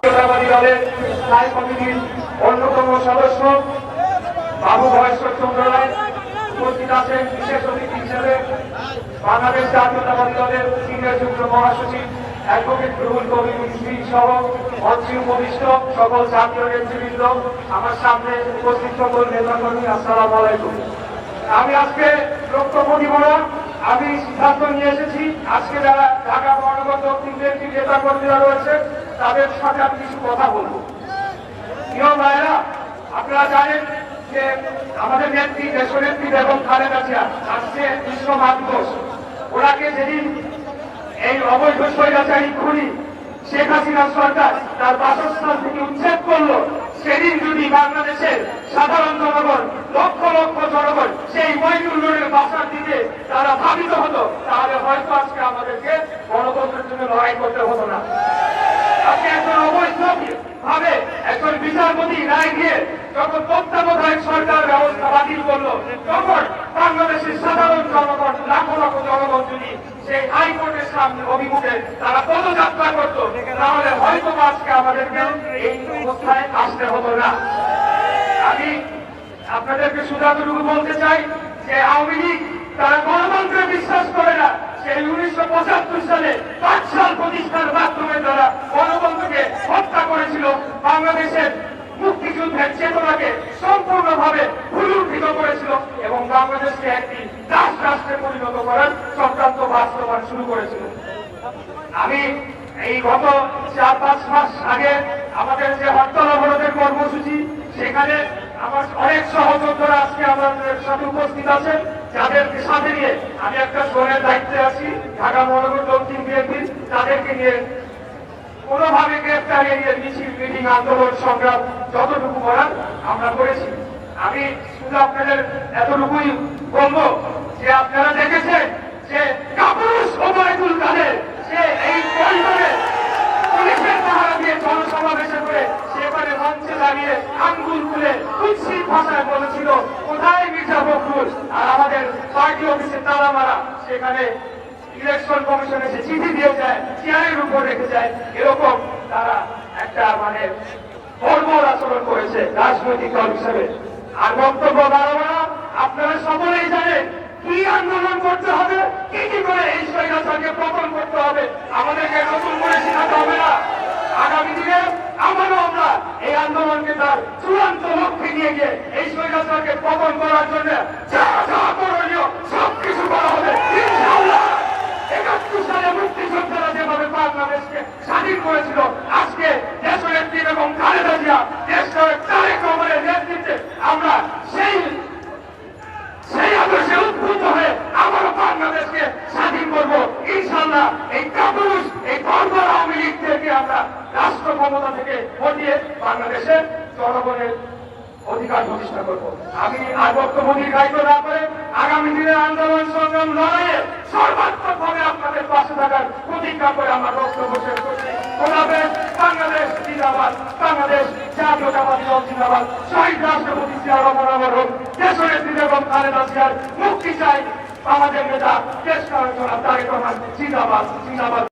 জাতীয়তাবাদী দলের স্থায়ী কমিটির অন্যতম সদস্য বাবু মহেশ্বর চন্দ্র রায় উপস্থিত আছেন বিশেষ অতিথি হিসেবে বাংলাদেশ জাতীয়তাবাদী দলের সিনিয়র যুগ্ম মহাসচিব অ্যাডভোকেট রুহুল কবির মিস্ত্রি সহ মঞ্চে উপবিষ্ট সকল জাতীয় নেতৃবৃন্দ, আমার সামনে উপস্থিত সকল নেতাকর্মী, আসসালামু আলাইকুম। আমি আজকে বক্তব্য দিব না। আমি সিদ্ধান্ত নিয়ে এসেছি আজকে যারা ঢাকা মহানগর দক্ষিণ বিএনপির নেতা কর্মীরা রয়েছে তাদের সাথে আমি কিছু কথা বলবো। প্রিয় ভাইয়েরা, আপনারা জানেন যে আমাদের নেত্রী দেশনেত্রী বেগম খালেদা জিয়া আজকে বিশ্ব মাতৃ দিবস। ওনাকে যেদিন এই অবৈধ স্বৈরাচারী খুনি শেখ হাসিনা সরকার তার বাসস্থান থেকে উচ্ছেদ করলো, সেদিন যদি বাংলাদেশের সাধারণ জনগণ লক্ষ লক্ষ জনগণ সেই মইনুলের বাসার দিকে তারা ধাবিত হতো, তাহলে হয়তো আজকে আমাদেরকে গণতন্ত্রের জন্য লড়াই করতে হতো না। আজকে একজন অবৈধ ভাবে একজন বিচারপতি রায় দিয়ে যখন তত্ত্বাবধায়ক সরকার ব্যবস্থা বাতিল করলো, তখন বাংলাদেশের সাধারণ জনগণ লাখো লাখো জনগণ যদি সেই হাইকোর্টের সামনে অভিমুখে তারা পদযাত্রা করতো, তাহলে হয়তো আজকে আমাদেরকে এই অবস্থায় আসতে হতো না। আমি আপনাদেরকে শুধু এতটুকু বলতে চাই যে আওয়ামী লীগ তারা গণতন্ত্রে বিশ্বাস করে না। সেই 1975 সালে পাঠশাল প্রতিষ্ঠার মাধ্যমে তারা গণতন্ত্রকে হত্যা করেছিল, বাংলাদেশের মুক্তিযুদ্ধের চেতনাকে সম্পূর্ণভাবে ভুলুণ্ঠিত করেছিল এবং বাংলাদেশকে একটি দাস রাষ্ট্রে পরিণত করার চক্রান্ত বাস্তবায়ন শুরু করেছিল। আমি এই গত 4-5 মাস আগে আমাদের যে হরতাল অবরোধের কর্মসূচি, সেখানে আমার অনেক সহযোদ্ধারা আজকে আমাদের সাথে উপস্থিত আছেন, যাদেরকে সাথে নিয়ে আমি একটা জোনের দায়িত্বে আছি ঢাকা মহানগর দক্ষিণ বিএনপি। তাদেরকে নিয়ে কোনোভাবে গ্রেফতারি নিয়ে মিছিল, মিটিং, আন্দোলন, সংগ্রাম যতটুকু করার আমরা করেছি। আমি শুধু আপনাদের এতটুকুই বলবো যে আপনারা দেখেছেন যে কাপুরুষ ওবায়দুল কাদের সে এই পরিবারে পুলিশের পাহারা দিয়ে জনসমাবেশে করে সেখানে মঞ্চে দাঁড়িয়ে আঙ্গুল খুলে কুৎসিত ভাষায় বলেছিল কোথায় মির্জা ফখরুল, আর আমাদের পার্টি অফিসে তালা মারা, সেখানে ইলেকশন কমিশন এসে চিঠি দিয়ে যায়, চেয়ারের উপর রেখে যায়। এরকম তারা একটা বর্বর আচরণ করেছে রাজনৈতিক দল হিসেবে। আর বক্তব্য বাড়াবো না, আপনারা সকলেই জানেন কি আন্দোলন করতে হবে, কি কি করে এই স্বৈরাচারকে পতন করতে হবে। আমাদেরকে নতুন করে শেখাতে হবে না। আগামী দিনে আমারও আমরা এই আন্দোলনকে তার চূড়ান্ত লক্ষ্যে নিয়ে গিয়ে এই স্বৈরাচারকে পতন করার জন্য যা যা করণীয় সবকিছু করা হবে ইনশাআল্লাহ। 71 সালে মুক্তিযোদ্ধারা যেভাবে বাংলাদেশকে স্বাধীন করেছিল, আজকে দেশনেত্রী এবং খালেদা জিয়া, দেশনায়ক তারেক রহমানের নেতৃত্বে আমরা সেই আদর্শে উদ্বুদ্ধ হয়ে আবারও বাংলাদেশকে স্বাধীন করবো ইনশাআল্লাহ। এই কাপুরুষ এই বর্বর আওয়ামী লীগ থেকে আমরা রাষ্ট্র ক্ষমতা থেকে হটিয়ে বাংলাদেশের জনগণের অধিকার প্রতিষ্ঠা করবো। আমি আর বক্তব্য দীর্ঘায়িত না করে আগামী দিনের আন্দোলন সংগ্রাম লড়াইয়ে সর্বাত্মক ভাবে আপনাদের পাশে থাকার প্রতিজ্ঞা করে আমার বক্তব্য শেষ করছি। বাংলাদেশ জিন্দাবাদ, বাংলাদেশ জাতীয়তাবাদী দল জিন্দাবাদ, শহীদ রাষ্ট্রপতি জিয়া রহমান হোক, দেশনেত্রী বেগম খালেদা জিয়ার মুক্তি চাই, আমাদের নেতা দেশ কারণ তারেক রহমান জিন্দাবাদ, জিন্দাবাদ।